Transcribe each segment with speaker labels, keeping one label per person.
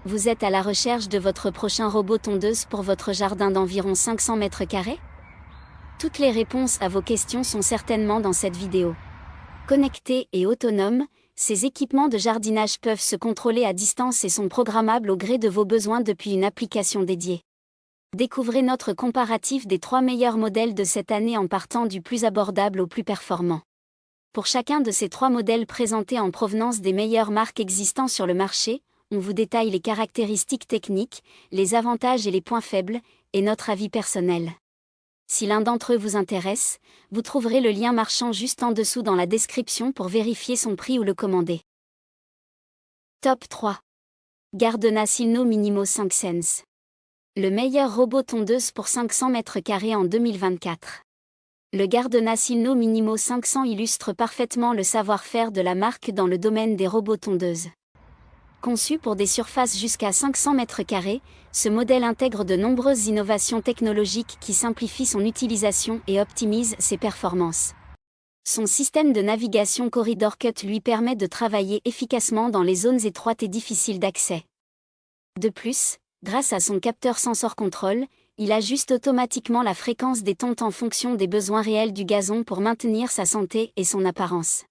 Speaker 1: Vous êtes à la recherche de votre prochain robot tondeuse pour votre jardin d'environ 500 mètres carrés? Toutes les réponses à vos questions sont certainement dans cette vidéo. Connectés et autonomes, ces équipements de jardinage peuvent se contrôler à distance et sont programmables au gré de vos besoins depuis une application dédiée. Découvrez notre comparatif des 3 meilleurs modèles de cette année en partant du plus abordable au plus performant. Pour chacun de ces 3 modèles présentés en provenance des meilleures marques existant sur le marché, on vous détaille les caractéristiques techniques, les avantages et les points faibles, et notre avis personnel. Si l'un d'entre eux vous intéresse, vous trouverez le lien marchand juste en dessous dans la description pour vérifier son prix ou le commander. Top 3. Gardena Silno Minimo 5 Sense. Le meilleur robot tondeuse pour 500 mètres carrés en 2024. Le Gardena Silno Minimo 500 illustre parfaitement le savoir-faire de la marque dans le domaine des robots tondeuses. Conçu pour des surfaces jusqu'à 500 mètres carrés, ce modèle intègre de nombreuses innovations technologiques qui simplifient son utilisation et optimisent ses performances. Son système de navigation Corridor Cut lui permet de travailler efficacement dans les zones étroites et difficiles d'accès. De plus, grâce à son capteur Sensor Control, il ajuste automatiquement la fréquence des tontes en fonction des besoins réels du gazon pour maintenir sa santé et son apparence.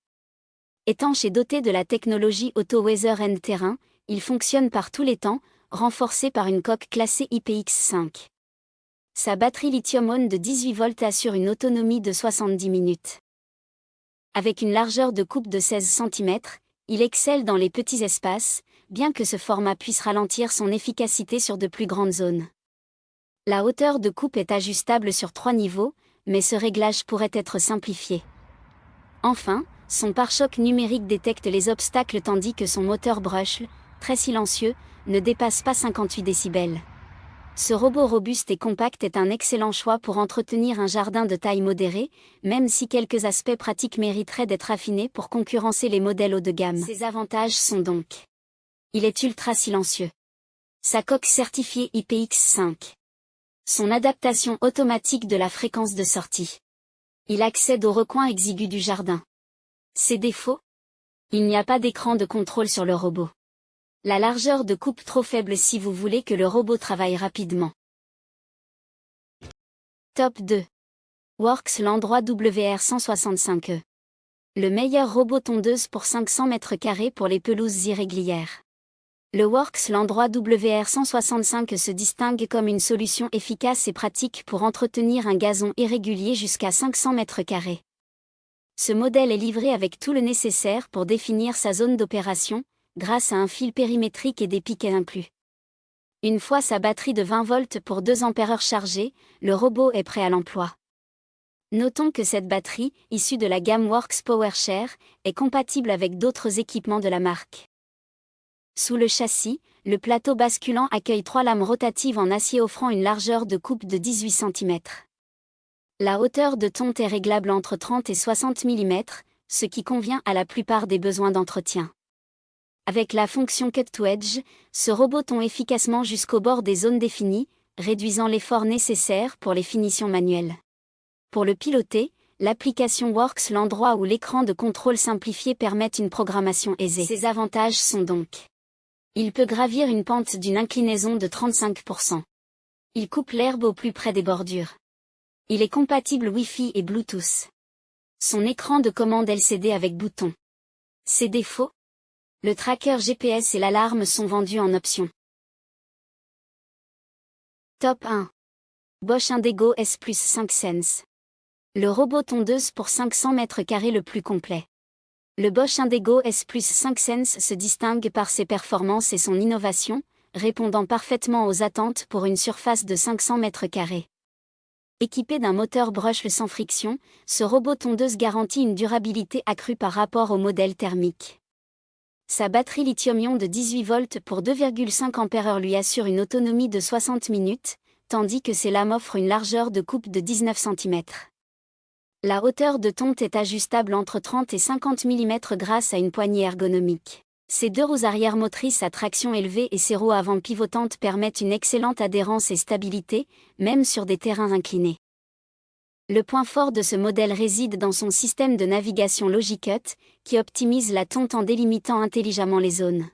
Speaker 1: Étanche et doté de la technologie Auto Weather and Terrain, il fonctionne par tous les temps, renforcé par une coque classée IPX5. Sa batterie lithium-ion de 18 volts assure une autonomie de 70 minutes. Avec une largeur de coupe de 16 cm, il excelle dans les petits espaces, bien que ce format puisse ralentir son efficacité sur de plus grandes zones. La hauteur de coupe est ajustable sur 3 niveaux, mais ce réglage pourrait être simplifié. Enfin, son pare-choc numérique détecte les obstacles tandis que son moteur Brushl, très silencieux, ne dépasse pas 58 décibels. Ce robot robuste et compact est un excellent choix pour entretenir un jardin de taille modérée, même si quelques aspects pratiques mériteraient d'être affinés pour concurrencer les modèles haut de gamme. Ses avantages sont donc: il est ultra silencieux. Sa coque certifiée IPX5. Son adaptation automatique de la fréquence de sortie. Il accède au recoin exigu du jardin. Ses défauts? Il n'y a pas d'écran de contrôle sur le robot. La largeur de coupe trop faible si vous voulez que le robot travaille rapidement. Top 2. Works Landroid WR165E. Le meilleur robot tondeuse pour 500 mètres carrés pour les pelouses irrégulières. Le Works Landroid WR165 se distingue comme une solution efficace et pratique pour entretenir un gazon irrégulier jusqu'à 500 mètres carrés. Ce modèle est livré avec tout le nécessaire pour définir sa zone d'opération, grâce à un fil périmétrique et des piquets inclus. Une fois sa batterie de 20 volts pour 2 ampères chargée, le robot est prêt à l'emploi. Notons que cette batterie, issue de la gamme Works PowerShare, est compatible avec d'autres équipements de la marque. Sous le châssis, le plateau basculant accueille 3 lames rotatives en acier offrant une largeur de coupe de 18 cm. La hauteur de tonte est réglable entre 30 et 60 mm, ce qui convient à la plupart des besoins d'entretien. Avec la fonction Cut to Edge, ce robot tond efficacement jusqu'au bord des zones définies, réduisant l'effort nécessaire pour les finitions manuelles. Pour le piloter, l'application Works Landroid ou l'écran de contrôle simplifié permettent une programmation aisée. Ses avantages sont donc: il peut gravir une pente d'une inclinaison de 35%. Il coupe l'herbe au plus près des bordures. Il est compatible Wi-Fi et Bluetooth. Son écran de commande LCD avec bouton. Ses défauts? Le tracker GPS et l'alarme sont vendus en option. Top 1. Bosch Indego S Plus 5 Sense. Le robot tondeuse pour 500 mètres carrés le plus complet. Le Bosch Indego S Plus 5 Sense se distingue par ses performances et son innovation, répondant parfaitement aux attentes pour une surface de 500 mètres carrés. Équipé d'un moteur Brushl sans friction, ce robot tondeuse garantit une durabilité accrue par rapport au modèle thermique. Sa batterie lithium-ion de 18 volts pour 2,5 ampères lui assure une autonomie de 60 minutes, tandis que ses lames offrent une largeur de coupe de 19 cm. La hauteur de tonte est ajustable entre 30 et 50 mm grâce à une poignée ergonomique. Ses 2 roues arrière motrices à traction élevée et ses roues avant pivotantes permettent une excellente adhérence et stabilité, même sur des terrains inclinés. Le point fort de ce modèle réside dans son système de navigation Logicut, qui optimise la tonte en délimitant intelligemment les zones.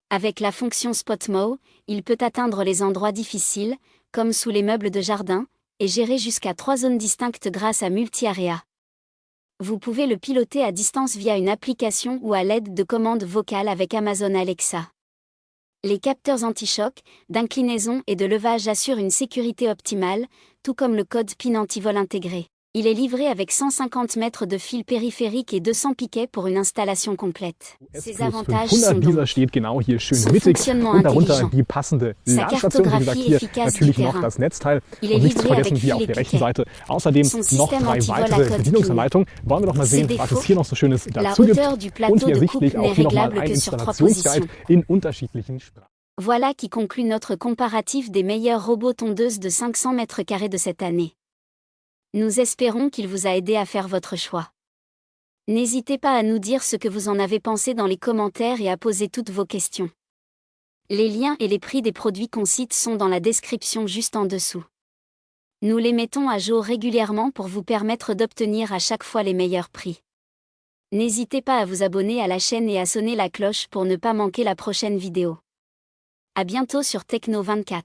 Speaker 1: Avec la fonction Spot Mow, il peut atteindre les endroits difficiles, comme sous les meubles de jardin, et gérer jusqu'à 3 zones distinctes grâce à Multi-Area. Vous pouvez le piloter à distance via une application ou à l'aide de commandes vocales avec Amazon Alexa. Les capteurs anti-choc, d'inclinaison et de levage assurent une sécurité optimale, tout comme le code PIN anti-vol intégré. Il est livré avec 150 mètres de fil périphérique et 200 piquets pour une installation complète. Ses avantages sont donc
Speaker 2: steht genau hier schön
Speaker 1: son
Speaker 2: mittig
Speaker 1: fonctionnement
Speaker 2: und darunter
Speaker 1: intelligent,
Speaker 2: die passende
Speaker 1: sa
Speaker 2: Ladestation. Wie gesagt,
Speaker 1: cartographie
Speaker 2: hier
Speaker 1: efficace du
Speaker 2: natürlich noch
Speaker 1: terrain.
Speaker 2: das Netzteil
Speaker 1: Il est
Speaker 2: und nicht zu
Speaker 1: livré
Speaker 2: vergessen
Speaker 1: avec
Speaker 2: hier auf
Speaker 1: fil
Speaker 2: der
Speaker 1: et
Speaker 2: rechten
Speaker 1: piquet.
Speaker 2: Seite außerdem
Speaker 1: Son
Speaker 2: noch
Speaker 1: système
Speaker 2: 3
Speaker 1: anti-vol à
Speaker 2: weitere
Speaker 1: code PIN.
Speaker 2: Bedienungsanleitungen. Wollen wir doch mal
Speaker 1: Ses
Speaker 2: sehen, was es
Speaker 1: défauts:
Speaker 2: hier noch so Schönes
Speaker 1: la
Speaker 2: dazu gibt.
Speaker 1: hauteur du
Speaker 2: Und
Speaker 1: plateau
Speaker 2: hier
Speaker 1: de
Speaker 2: sichtlich
Speaker 1: coupe n'est
Speaker 2: auch hier nochmal
Speaker 1: réglable
Speaker 2: ein
Speaker 1: que sur 3
Speaker 2: Installationsguide
Speaker 1: positions.
Speaker 2: in unterschiedlichen Sprachen.
Speaker 1: Voilà qui conclut notre comparatif des meilleurs robots tondeuses de 500 mètres carrés de cette année. Nous espérons qu'il vous a aidé à faire votre choix. N'hésitez pas à nous dire ce que vous en avez pensé dans les commentaires et à poser toutes vos questions. Les liens et les prix des produits qu'on cite sont dans la description juste en dessous. Nous les mettons à jour régulièrement pour vous permettre d'obtenir à chaque fois les meilleurs prix. N'hésitez pas à vous abonner à la chaîne et à sonner la cloche pour ne pas manquer la prochaine vidéo. À bientôt sur Techno24.